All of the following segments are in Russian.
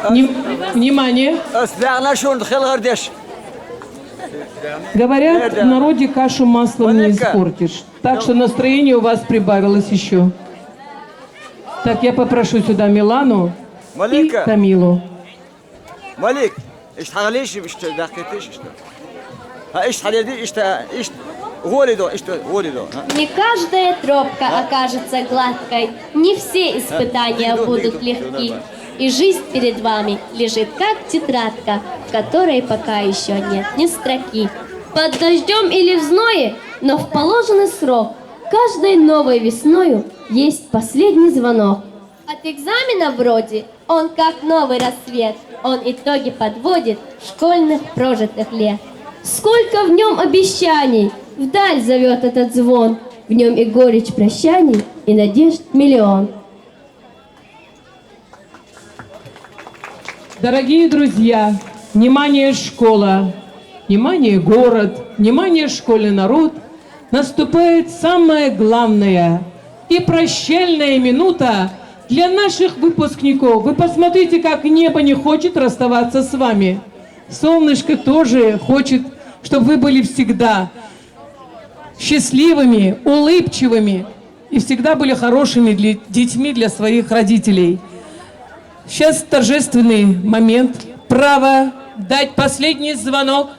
Внимание. Говорят, в народе кашу маслом не испортишь. Так что настроение у вас прибавилось еще. Так, я попрошу сюда Милану и Камилу. Малик, не каждая тропка окажется гладкой, не все испытания будут легки. И жизнь перед вами лежит как тетрадка, в которой пока еще нет ни строки. Под дождем или в зное, но в положенный срок, каждой новой весною есть последний звонок. От экзамена вроде он как новый рассвет, он итоги подводит школьных прожитых лет. Сколько в нем обещаний, вдаль зовет этот звон, в нем и горечь прощаний, и надежд миллион. Дорогие друзья, внимание, школа, внимание, город, внимание, школьный народ. Наступает самое главное и прощальная минута для наших выпускников. Вы посмотрите, как небо не хочет расставаться с вами. Солнышко тоже хочет, чтобы вы были всегда счастливыми, улыбчивыми и всегда были хорошими детьми для своих родителей. Сейчас торжественный момент. Право дать последний звонок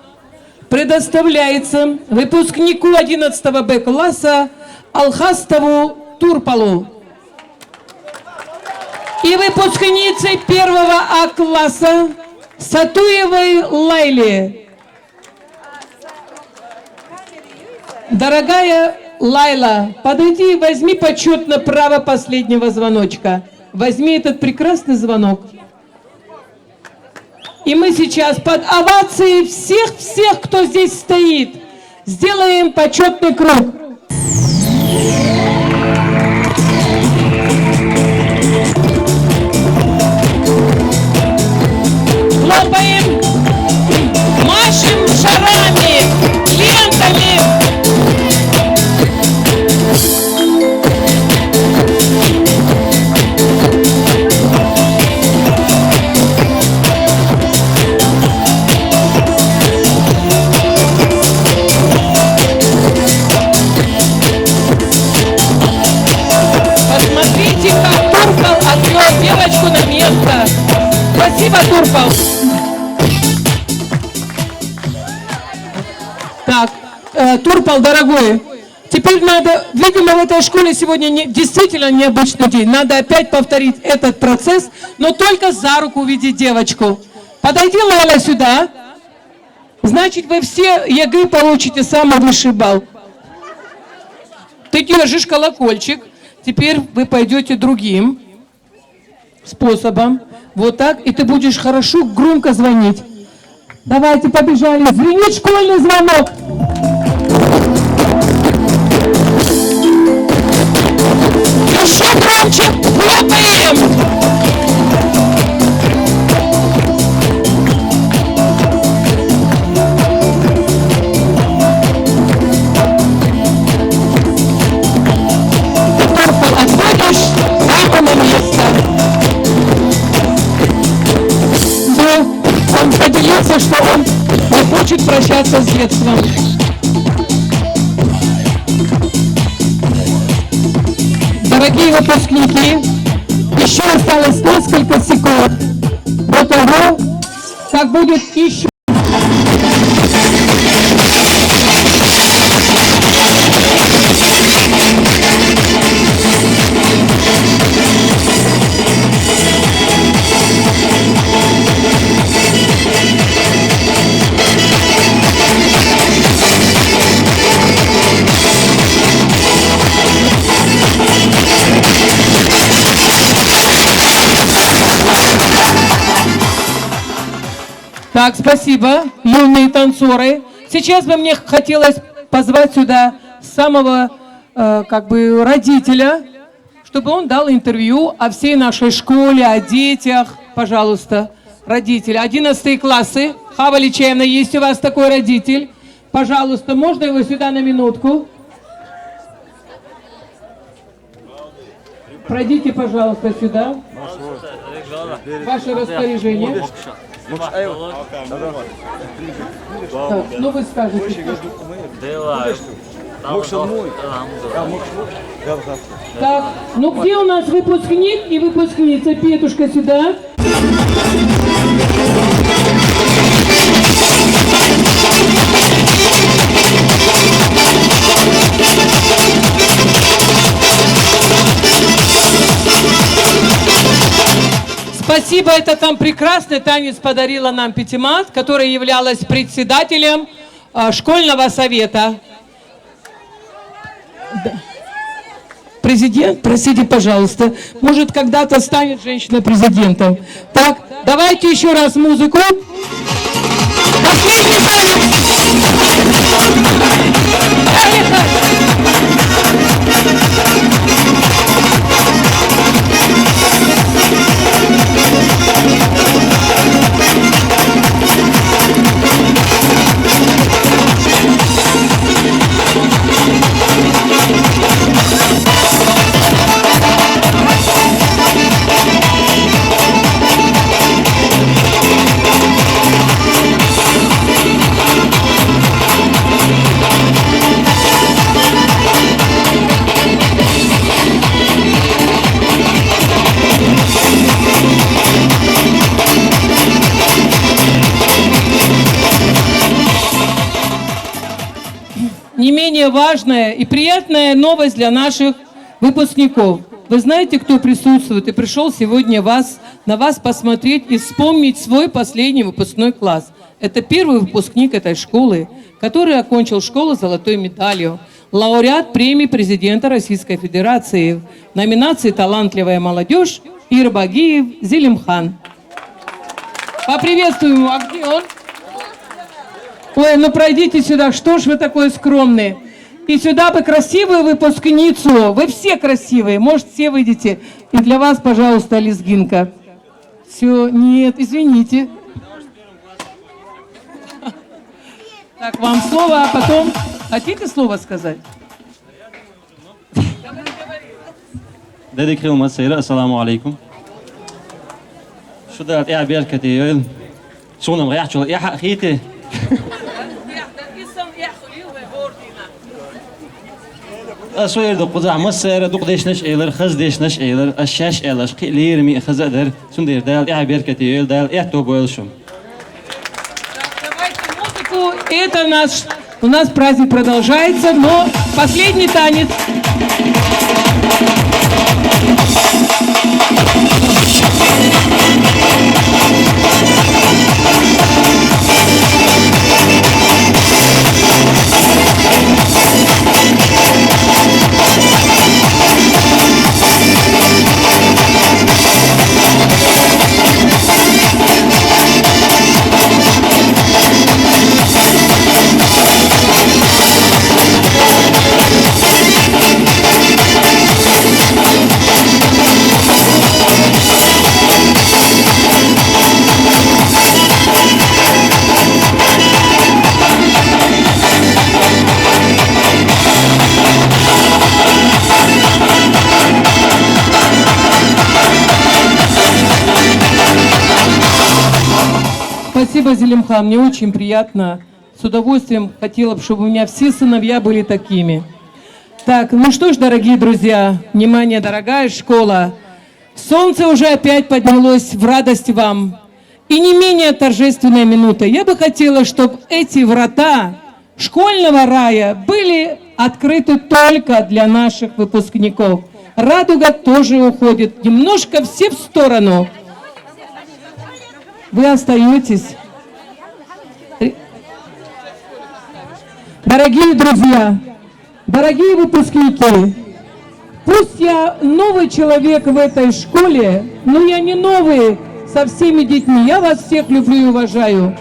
предоставляется выпускнику 11 Б класса Алхастову Турпалу и выпускнице 1 А класса Сатуевой Лайле. Дорогая Лайла, подойди и возьми почетно право последнего звоночка. Возьми этот прекрасный звонок. И мы сейчас под овацией всех, кто здесь стоит, сделаем почетный круг. Хлопаем, машем шарами, лентами. Девочку на место. Спасибо, Турпал. Так, Турпал, дорогой, теперь надо, видимо, в этой школе сегодня действительно необычный день. Надо опять повторить этот процесс, но только за руку увидеть девочку. Подойди, Лоля, сюда. Значит, вы все ЕГЭ получите самый высший балл. Ты держишь колокольчик. Теперь вы пойдете другим способом. Вот так. И ты будешь хорошо, громко звонить. Давайте, побежали. Звенит школьный звонок. Еще громче. Хлопаем. Он поделился, что он не хочет прощаться с детством. Дорогие выпускники, еще осталось несколько секунд до того, как будет еще. Так, спасибо, юные танцоры. Сейчас бы мне хотелось позвать сюда самого, родителя, чтобы он дал интервью о всей нашей школе, о детях. Пожалуйста, родители. 11 классы. Хава Личаевна, есть у вас такой родитель? Пожалуйста, можно его сюда на минутку? Пройдите, пожалуйста, сюда. Ваше распоряжение. Так, ну вы скажете. Так, ну где у нас выпускник и выпускница? Петушка, сюда. Спасибо, это там прекрасный танец подарила нам Пятимат, которая являлась председателем школьного совета. Да. Президент, простите, пожалуйста, может, когда-то станет женщина президентом. Так, давайте еще раз музыку. Последний танец. Не менее важная и приятная новость для наших выпускников. Вы знаете, кто присутствует и пришел сегодня на вас посмотреть и вспомнить свой последний выпускной класс. Это первый выпускник этой школы, который окончил школу с золотой медалью, лауреат премии президента Российской Федерации в номинации «Талантливая молодежь» Ирбагиев Зелимхан. Поприветствуем его. А где он? Ой, ну пройдите сюда, что ж вы такой скромный. И сюда бы красивую выпускницу. Вы все красивые, может, все выйдете. И для вас, пожалуйста, лезгинка. Все, нет, извините. Так, вам слово, а потом... Хотите слово сказать? Dedi kırılmaz seyre. Assalamu alaikum. Şu da ya bir kati yıl. Sonum riyah çol. Ya hakiki. أسوير دو قزع مسير دو قديشنش إيلر خز ديشنش إيلر الشاش إيلش قلير مي خزادر سندير دال يا بيركتي يل دال يا تو бойлшум. Давайте музыку. Это у нас праздник продолжается, но последний танец. Спасибо, Зелимхан, мне очень приятно. С удовольствием хотела бы, чтобы у меня все сыновья были такими. Так, ну что ж, дорогие друзья, внимание, дорогая школа. Солнце уже опять поднялось в радость вам. И не менее торжественная минута. Я бы хотела, чтобы эти врата школьного рая были открыты только для наших выпускников. Радуга тоже уходит. Немножко все в сторону. Вы остаетесь. Дорогие друзья, дорогие выпускники, пусть я новый человек в этой школе, но я не новый со всеми детьми. Я вас всех люблю и уважаю.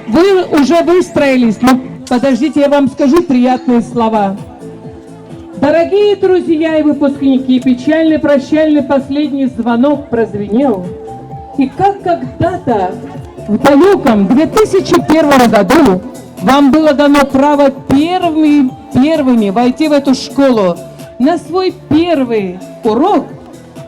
Вы уже выстроились, но подождите, я вам скажу приятные слова. Дорогие друзья и выпускники, печальный прощальный последний звонок прозвенел. И как когда-то в далеком 2001 году вам было дано право первыми войти в эту школу на свой первый урок,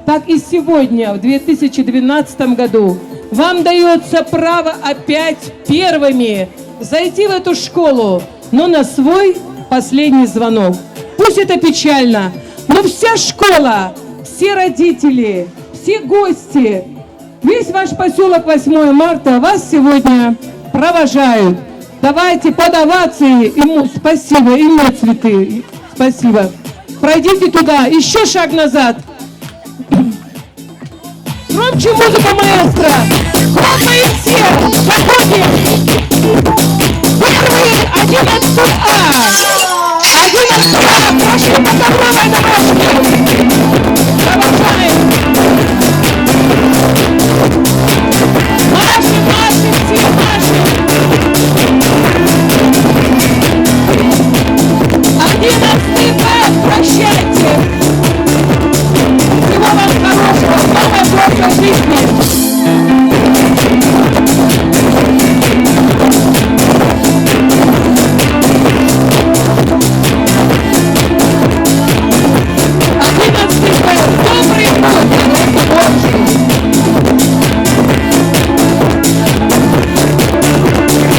так и сегодня, в 2012 году, вам дается право опять первыми зайти в эту школу, но на свой последний звонок. Пусть это печально, но вся школа, все родители, все гости, весь ваш поселок 8 марта вас сегодня провожают. Давайте под овации ему спасибо, ему цветы, спасибо. Пройдите туда, еще шаг назад. Громче музыка, маэстро! Хлопаем все! Заходим! Первый 11А! 11А! Прошли по ковровой дорожке! Провожаем! Маши, маши, все маши! 11Б, прощайте! Всего вам хорошего, новой взрослой жизни! Добрый путь, Божий!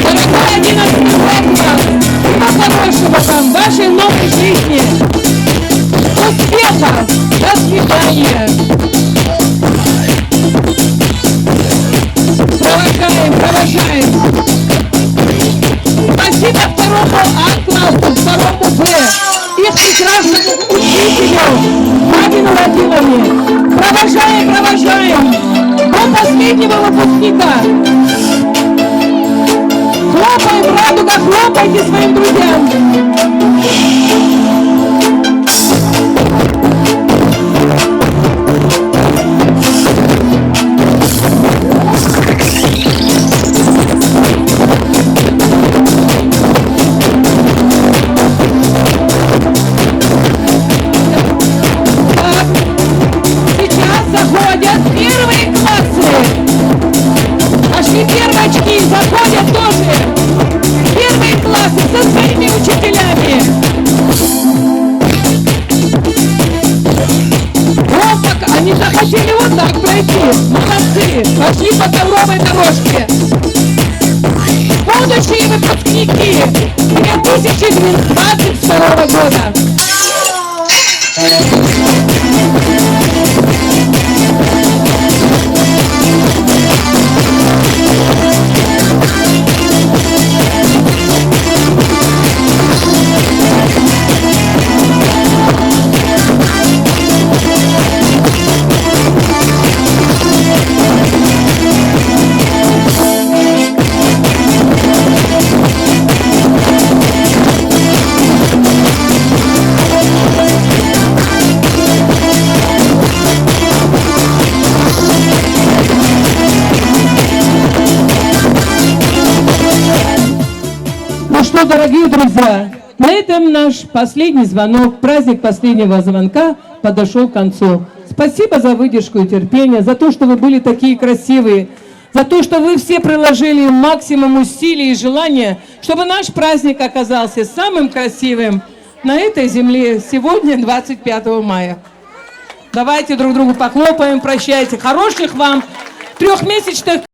Дорогой 11 класс, всего хорошего вам, вашей новой жизни! Успеха! До свидания! Провожаем, провожаем! Спасибо второму А-классу, второму Б, их прекрасному учителю, Мамину Владимировне. Провожаем, провожаем! До последнего выпускника! Хлопаем, радуга, хлопайте своим друзьям! Первочки заходят тоже. Первые классы со своими учителями. Вот так, они захотели вот так пройти. Молодцы. Пошли по ковровой дорожке. Будущие выпускники 2022 года. Ну что, дорогие друзья, на этом наш последний звонок, праздник последнего звонка подошел к концу. Спасибо за выдержку и терпение, за то, что вы были такие красивые, за то, что вы все приложили максимум усилий и желания, чтобы наш праздник оказался самым красивым на этой земле сегодня, 25 мая. Давайте друг другу похлопаем, прощайте. Хороших вам трехмесячных